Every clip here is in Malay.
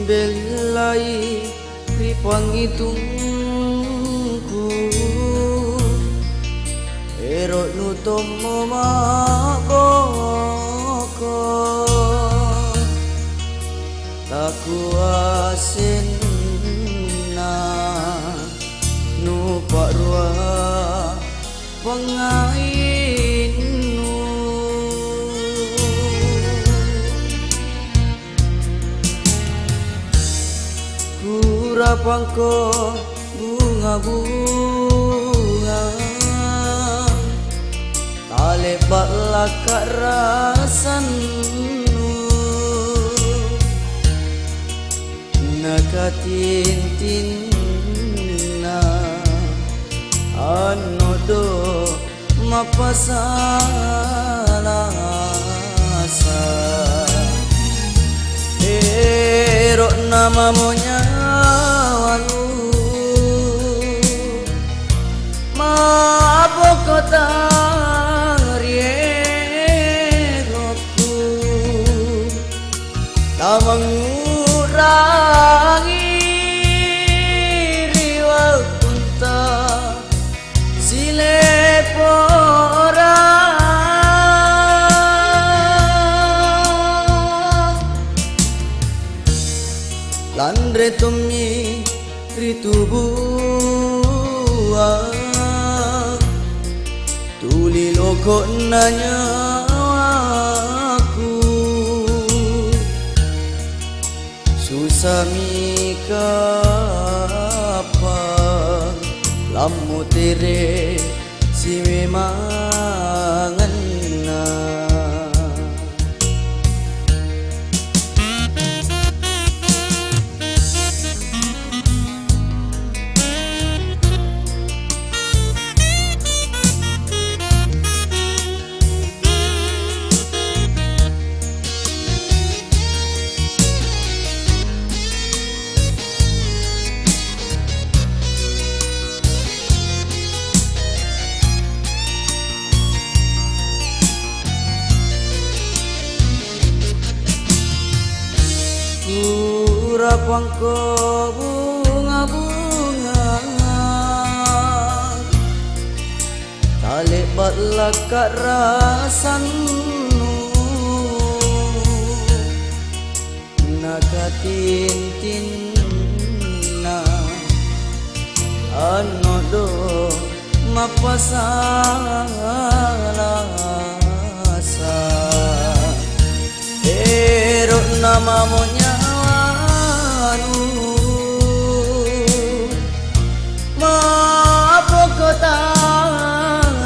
belai ripangitungku erok nutom maboko taku asin na nupak ruah pengainu kurapangko bunga-bunga talepak lakak rasanu nakatintinna anodo mapasalasa erok nama monyawalu mabokota rieroku tamangurangi riwakunta silepora landre tumi ritubua tuli loko nanya aku susami kapan lamu tere si memangan kurapangko bunga-bunga talepak lakak rasanu nakatintinna anodo mapasalasa erok nama monyawalu mabokota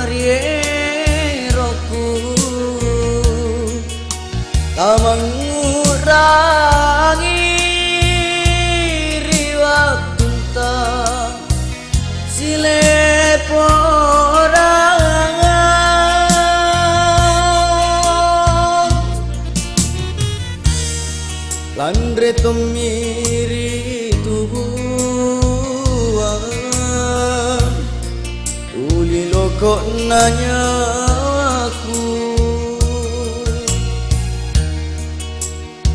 rieroku tamangurangi riwakunta silepora landre tumiri tubuan tuli loko nanya aku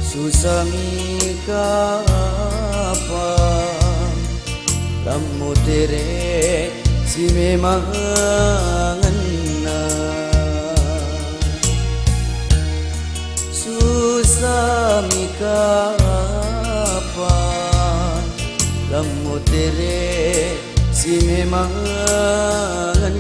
susami kapan lamu tere si memangan susami kapan lamu tere si memangan